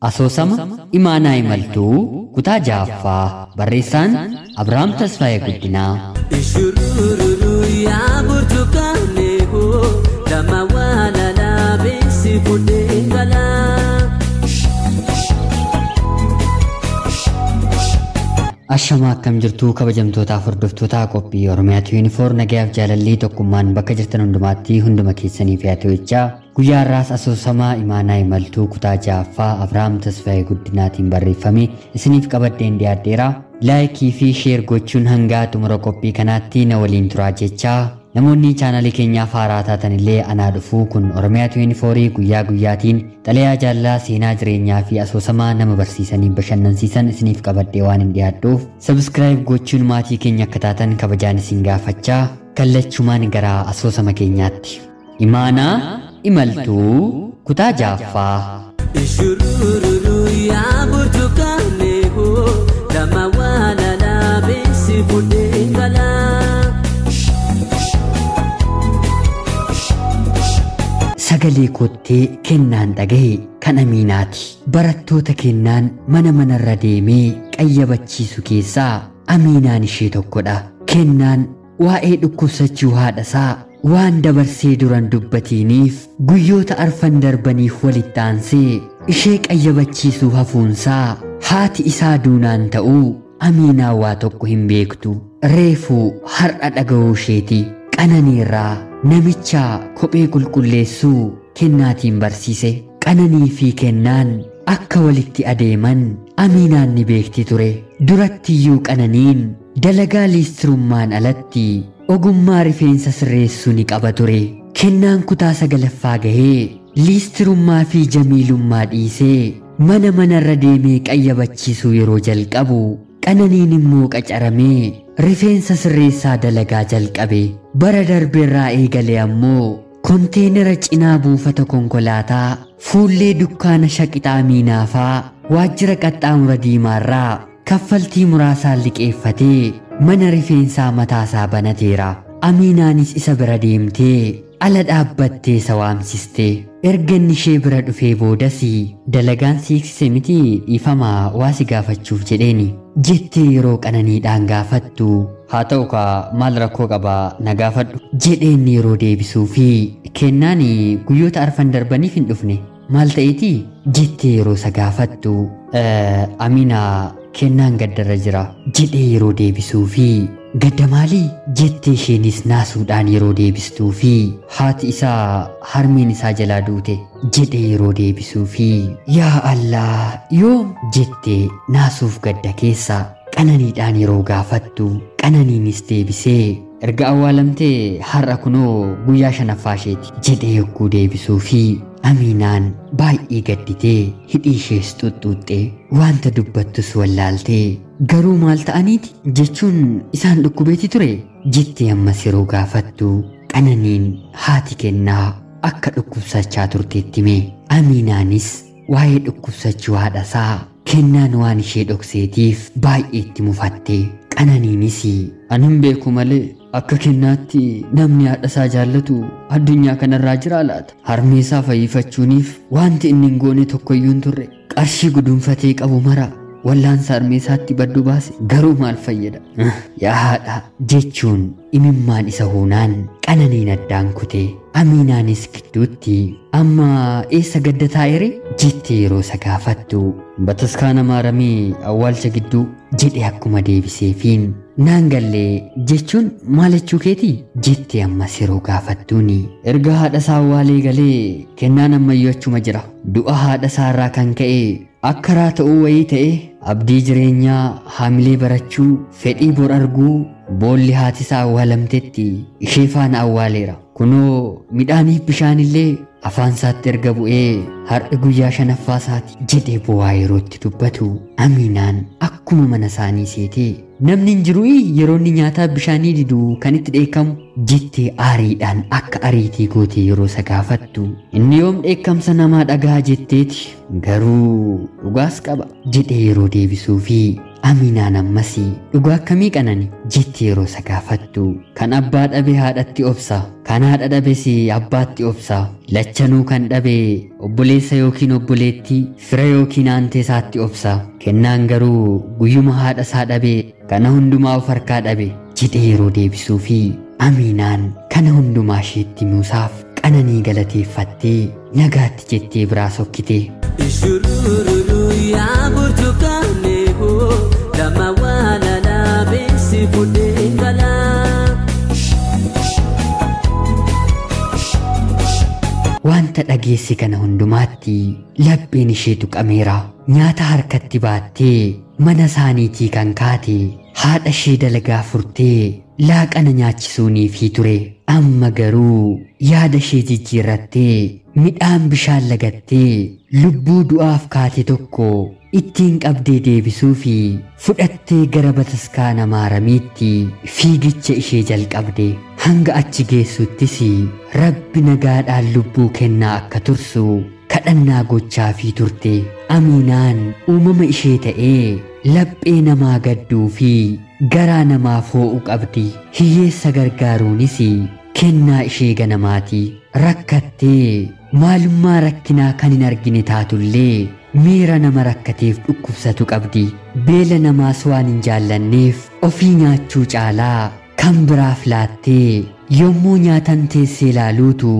Asoosama Imaanaa Imaltuu Kutaa Jaaffaa Barreessaan Abrahaam Tasfaayee Guddinaa. Ishurururu yaa burtukaanee hoo dama waalala beeksi fuudhee galaa. Ashamaa akkam jirtuu kabajamtootaa hordoftoota qophii Oromiyaa 24 nagayaaf jaalallii tokkummaan bakka jirtan hundumaatti hunduma keessaniif yaa ta'uchaa. Guyyaa har'aas asoosama Imaanaa Imaltuu Kutaa Jaaffaa Abrahaam Tasfaayee Guddinaatiin barreeffame isiniif qabadheen dhiyaadheera. Laayikii fi sheer gochuun hanga xumura qophii kanaatti na waliin turaa jechaa. Namoonni chaanalii keenyaaf haaraa taatan illee anaa dhufuu kun Oromiyaa 24 guyyaa guyyaatiin xalayaa jaalala seenaa jireenyaa fi asoosama nama barsiisanii bashannansiisan isiniif qabadhee waan hin dhiyaadhuuf subscribe gochuun maatii keenya akka taatan kabajaan isin gaafachaa. Kallachumaan gara asoosama keenyaatti. Imaanaa Imaltuu Kutaa Jaaffaa. Ishurururu yaa burtukaanee hoo dama waalala beeksi fuudhee galaa. Sagalee kottee kennaan dhagahe kan Amiinaati. Barattoota kennaan mana manarra deemee qayyabachiisu keessaa Amiinaan ishee tokkodha. Kennaan waa'ee dhukkubsachuu haadhasaa waan dabarsee duran dubbatiiniif guyyoota arfan darbaniif walitti aansee ishee qayyabachiisuu hafuunsaa haati isaa duunaan ta'uu Amiinaa waa tokko hin beektu. Reefuu har'a dhaga'uu isheeti. Qananiirraa namicha kophee qulqulleessuu kennaatiin barsiise. Qananii fi kennaan akka walitti adeeman Amiinaan ni beekti ture. Durattiyyuu Qananiin dalagaa liistirummaan alatti ogummaa rifeensa sirreessuu ni qaba ture. Kennaan kutaa 9ffaa gahee liistirummaa fi jamiilummaa dhiisee mana manarra deemee qayyabachiisuu yeroo jalqabu Qananiin immoo qacaramee rifeensa sirreessaa dalagaa jalqabe. Bara darbeerraa eegalee ammoo konteenera cinaa buufata konkolaataa fuullee dukkaana shaqixaa Amiinaafaa waajjira qaxxaamura diimaarraa kaffaltii muraasaan liqeeffatee mana rifeensaa mataasaa banateera. Amiinaanis isa bira deemtee ala dhaabbattee isa waamsiste. Erga inni ishee bira dhufee boodas dalagaan siiksise miti dhiifamaa waa si gaafachuuf jedheeni jettee yeroo Qananiidhaan gaafattu haa ta'u kaa maal rakkoo qabaa na gaafadhu jedheen yeroo deebisuu fi kennaan guyyoota arfan darbaniif hin dhufne maal ta'eeti jettee yeroo isa gaafattu Amiinaa kennaan gaddarra jira jedhee yeroo deebisuu fi gadda maalii jettee isheenis naasuudhaan yeroo deebistuu fi haati isaa harmeen isaa jalaa duute jedhee yeroo deebisuu fi yaa Allah yoom jettee naasuuf gadda keessa Qananiidhaan yeroo gaafattu Qananiinis deebisee erga awwaalamtee har'a kunoo guyyaa 5ffaa isheeti jedhee yogguu deebisuu fi Amiinaan baay'ee gadditee hidhii ishees xuxxuuxxee wanta dubbattus wallaaltee garuu maal ta'aniiti jechuun isaan dhukkubeeti ture jettee ammas yeroo gaafattu Qananiin haati kennaa akka dhukkubsachaa turteetti hime. Amiinaanis waa'ee dhukkubsachuu haadhasaa kennaan waan ishee dhokseetiif baay'ee itti mufatte. Qananiinis anin beeku malee akka kennaatti namni haadhasaa jaallatu addunyaa kanarraa jira laata. Harmeesaa fayyifachuuniif wanti inni hin goone tokkoyyuu hin turre. Qarshii gudunfatee qabu mara wallaansa harmeesaatti baddu baase garuu maal fayyada yaa haadha jechuun imimmaan isa huunaan Qananiin addaan kute. Amiinaanis gidduutti amma eessa gadda taa'ere jettee yeroo isa gaafattu bataskaana maaramii awwaalcha gidduu jedhe akkuma deebiseefiin naan gallee jechuun maal jechuu keeti jettee ammas yeroo gaafattuuni erga haadha isaa awwaalee galee kennaan ammayyuu achuma jira. Du'a haadha isaa irraa kan ka'e akka raa ta'uu wayii ta'e abdii jireenyaa haamilee barachuu fedhii bor arguu boolli haati isaa awwaalamtetti ishee faana awwaaleera. Kunoo midhaaniif bishaanillee afaan isaatti erga bu'ee har'a guyyaa 5ffaa isaati jedhee bu'aa yerootti dubbatu Amiinaan akkuma mana isaanii seetee namni hin jiru yeroo inni nyaataa bishaanii didu kan itti dheekkamu jettee aariidhaan akka ariitii gootee yeroo isa gaafattu inni yoom dheekkamsa namaa dhagaa jetteeti garuu dhugaas qaba jedhee yeroo deebisuu fi Amiinaan ammas dhugaa akkamii Qanani jettee yeroo isa gaafattu kan abbaa dhabe haadhatti obsa kan haadha dhabes abbaatti obsa lachanuu kan dhabe obboleessa yookiin obboleettii fira yookiin aantee isaatti obsa. Kennaan garuu guyyuma haadha isaa dhabe kana hundumaa of harkaa dhabe jedhee yeroo deebisuu fi Amiinaan kana hundumaa isheetti himuusaaf qananii galateeffattee nagaatti jettee biraa sokkite. Ishururu yaa burtukaane hoo lama waalala beesi fuudhee gala. Wanta dhageesse kana hundumaatti lapheen ishee tuqameera. Nyaata harkatti baattee mana isaaniitii kan kaate haadha ishee dalagaa furtee laaqana nyaachisuuniifii ture. Amma garuu yaada ishee jijjiirrattee midhaan bishaan lagattee lubbuu du'aaf kaate tokko ittiin qabdee deebisuu fi fudhattee gara bataskaana maaramiitti fiigicha ishee jalqabde. Hanga achi geessuttis Rabbi nagaadhaan lubbuu kennaa akka tursu kadhannaa gochaafii turte. Amiinaan uumama ishee ta'ee laphee namaa gadduu fi garaa namaa foo'u qabdi. Hiyyeessa gargaaruunis kennaa ishee ganamaati. Rakkattee maalummaa rakkinaa kan hin argine taatullee miira nama rakkateef dhukkubsatu qabdi. Beela namaas waan hin jaallanneef ofii nyaachuu caalaa kan biraaf laattee yommuu nyaatan teessee ilaaluutu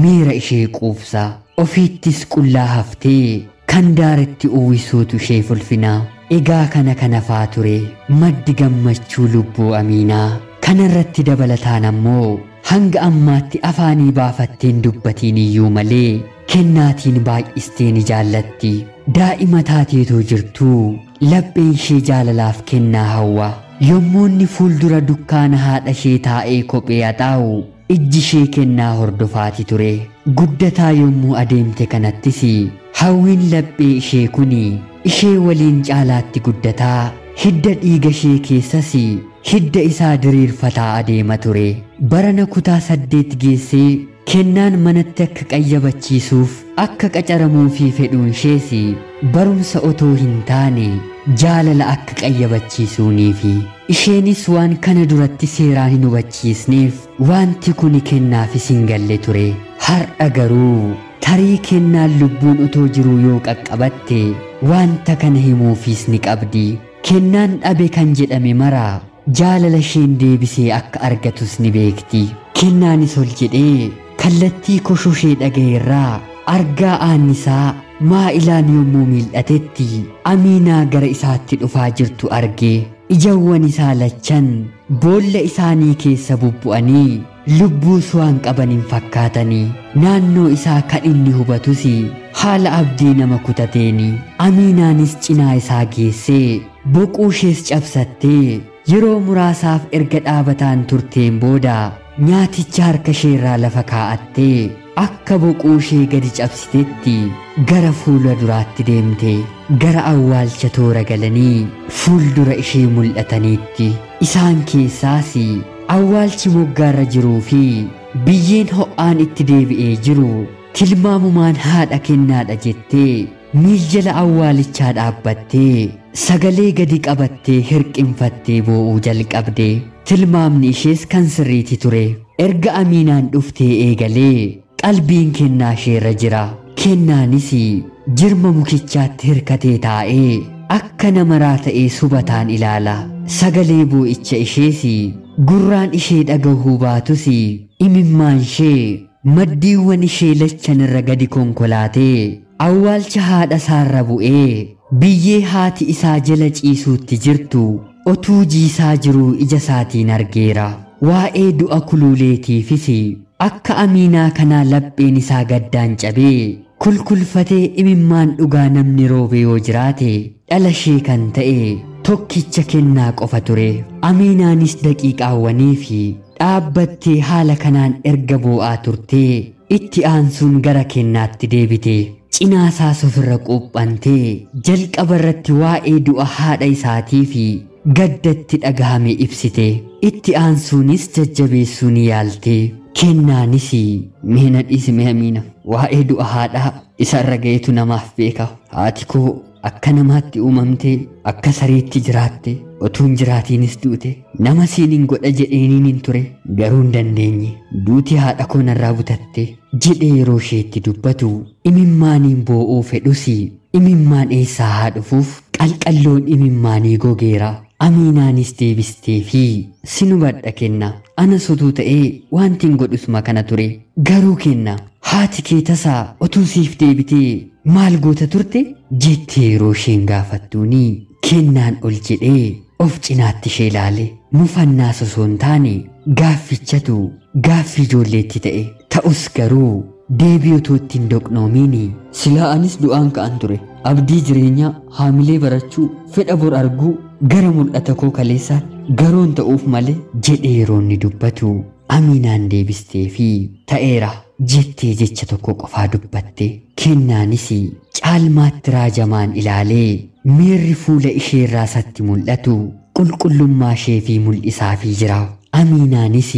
miira ishee quufsa. Ofiittis qullaa haftee kan daaretti uwwisuutu ishee fulfina. Egaa kana faa ture maddi gammachuu lubbuu Amiinaa. Kanarratti dabalataan ammoo hanga ammaatti afaanii baafatteen dubbatiin iyyuu malee kennaatiin baay'istee ni jaallatti. Daa'ima taateetoo jirtuu lapheen ishee jaalalaaf kennaa hawwa. Yommuu inni fuuldura dukkaana haadha ishee taa'ee kophee haxaa'u ijji ishee kennaa hordofaati ture. Guddataa yommuu adeemte kanattis hawwiin laphee ishee kuni ishee waliin caalaatti guddataa hidda dhiiga ishee keessas hidda isaa diriirfataa adeema ture. Barana kutaa 8 geessee kennaan manatti akka qayyabachiisuuf akka qacaramuufii fedhuun ishees barumsa otoo hin taane jaalala akka qayyabachiisuuniifi. Isheenis waan kana duratti seeraan hin hubachiisneef wanti kun kennaafis hin galle ture. Har'a garuu tarii kennaan lubbuun otoo jiruu yoo qaqqabatte wanta kana himuufis ni qabdi. Kennaan dhabe kan jedhame maraa jaalala isheen deebisee akka argatus ni beekti. Kennaanis ol jedhee kallattii koshoshee dhaga'eerraa argaa aannisaa maa'ilaan yommuu mil'atetti Amiinaa gara isaatti dhufaa jirtu arge. Ijawwan isaa lachan boolla isaanii keessa bubbu'anii lubbuus waan qaban hin fakkaatanii. Naannoo isaa kan inni hubatus haala abdii nama kutateeni. Amiinaanis cinaa isaa geessee boquu ishees cabsattee yeroo muraasaaf erga dhaabataan turteen booda nyaaticha harka isheerraa lafa kaa'attee akka boquu ishee gadi cabsitetti gara fuula duraatti deemte. Gara awwaalcha toora galanii fuuldura ishee mul'ataniitti. Isaan keessaas awwaalchi moggaarra jiruu fi biyyeen ho'aan itti deebi'ee jiru tilmaamumaan haadha kennaadha jettee miiljala awwaalichaa dhaabbattee sagalee gadi qabattee hirqinfattee boo'uu jalqabde. Tilmaamni ishees kan sirriiti ture. Erga Amiinaan dhuftee eegalee qalbiin kennaa isheerra jira. Kennaanis jirma mukichaatti hirkatee taa'ee akka nama raata'ee subataan ilaala. Sagalee boo'icha ishees gurraan ishee dhagahuu baatus imimmaan ishee maddiiwwan ishee lachan irra gadi konkolaatee awwaalcha haadha isaarra bu'ee biyyee haati isaa jala ciisuutti jirtu otuu jiisaa jiruu ija isaatiin argeera. Waa'ee du'a kuluuleetiifis akka Amiinaa kanaa lapheen isaa gaddaan cabee kulkulfatee imimmaan dhugaa namni roobe yoo jiraate dhala ishee kan ta'e tokkicha kennaa qofa ture. Amiinaanis daqiiqaawwanii fi dhaabbattee haala kanaan erga boo'aa turtee itti aansuun gara kennaatti deebite. Cinaasaas ofirra quuphantee jalqaba irratti waa'ee du'a haadha isaatii fi gaddatti dhagahame ibsite. Itti aansuunis jajjabeessuu ni yaalte. Kennaanis meena dhiisime Amiina waa'ee du'a haadhaa isarra ga'etu namaaf beeka. Haati koo akka namaatti uumamtee akka sareetti jiraatte otuun jiraatiinis duute nama siiniin godha jedheeniin hin ture garuu hin dandeenye duuti haadha koo narraa butatte jedhee yeroo isheetti dubbatu imimmaaniin boo'uu fedhusi imimmaan eessaa haa dhufuuf qalqalloon imimmaanii gogeera. Amiinaanis deebistee fi sinubadha kenna ana sotuu ta'ee wantiin godhusuma kana ture garuu kenna haati kee tasaa otuu siif deebitee maal goota turte jettee yeroo isheen gaafattuuni kennaan ol jedhee of cinaatti ishee ilaale mufannaa osoo hin taane gaaffichatu gaaffii ijoolleetti ta'e ta'us garuu deebii otoo ittiin doqnoomiini silaa anis du'aan ka'an ture abdii jireenyaa haamilee barachuu fedha bor arguu gara mul'ata koo kaleessaan garoon ta'uuf malee jedhee yeroo inni dubbatu Amiinaan deebistee fi ta'eera jettee jecha tokko qofaa dubbatte kennaanis caalmaatti raajamaan ilaalee miirri fuula isheerraa satti mul'atu qulqullummaa ishee fi mul'isaa fi jira. Amiinaanis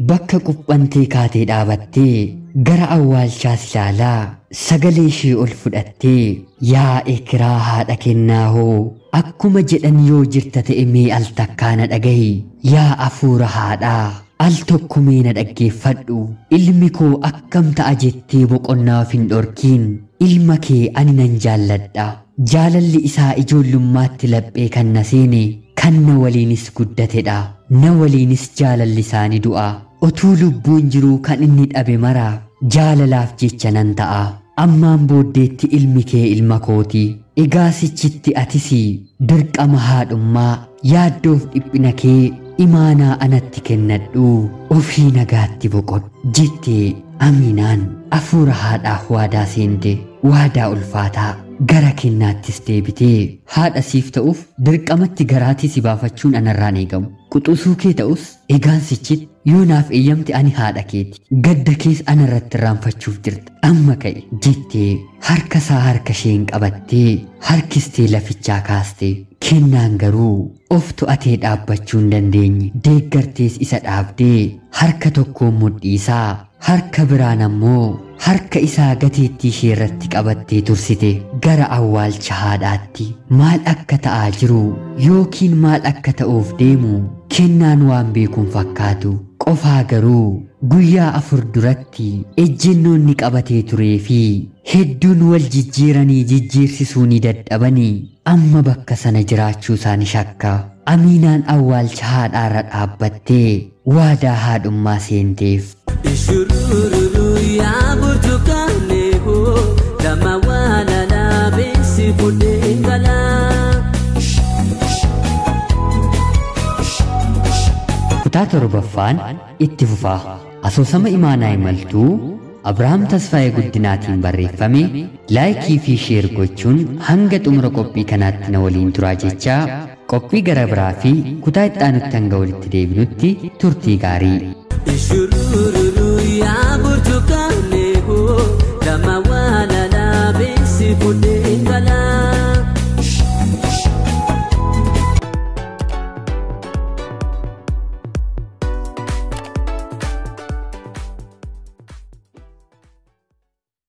bakka quphantee kaatee dhaabattee gara awwaalchaas ilaalaa sagalee ishee ol fudhattee yaa ekiraa haadha kennaa hoo akkuma jedhan yoo jirta ta'e mee al takkaana dhagahi yaa afuura haadhaa al tokkumee na dhaggeeffadhu ilmi koo akkam ta'a jettee boqonnaa of hin dhorkiin ilma kee ani nan jaalladha jaalalli isaa ijoollummaatti laphee kan na seene kan na waliinis guddatedha na waliinis jaalalli isaanii du'a otuu lubbuun jiruu kan inni dhabe mara jaalalaaf jecha nan ta'a ammaan booddeetti ilmi kee ilma kooti egaa sichitti atis dirqama haadhummaa yaaddoof dhiphina kee imaanaa anatti kennadhu ofii nagaatti boqodhu jettee Amiinaan afuura haadhaaf waadaa seente waadaa ulfaataa gara kennaattis deebitee haadha siif ta'uuf dirqamatti garaatii si baafachuun anarraan eegamu quxusuu kee ta'us egaan sichitti yoo naaf eeyyamte ani haadha keeti gadda kees anarratti irraanfachuuf jirta amma ka'e jettee harka isaa harka isheen qabattee harkistee lafichaa kaaste kennaan garuu of to'atee dhaabbachuu hin dandeenye deeggartees isa dhaabdee harka tokkoon mudhiisaa harka biraan ammoo harka isaa gateettii ishee irratti qabattee tursite gara awwaalcha haadhaatti maal akka ta'aa jiru yookiin maal akka ta'uuf deemu kennaan waan beekuun fakkaatu qofaa garuu guyyaa 4 duratti ejjennoonni qabatee turee fi hedduun wal jijjiiranii jijjiirsisuu ni dadhabanii amma bakka sana jiraachuu isaanii shakka. Amiinaan awwaalcha haadhaarra dhaabbattee waadaa haadhummaa seenteef. Ishururu yaa burtukaanee hoo dama waana laabeessi fuudhee galaa. Kutaa torbaffaan itti fufaa. Asoosama imaanaa imaltuu Abrahaam Tasfaayee Guddinaatiin barreeffame laayikii fi sheer gochuun hanga xumura qophii kanaatti na waliin turaa jechaa qophii gara biraa fi kutaa itti aanutti hanga walitti deebinutti turtii gaarii. Ishururu yaa burtukaanee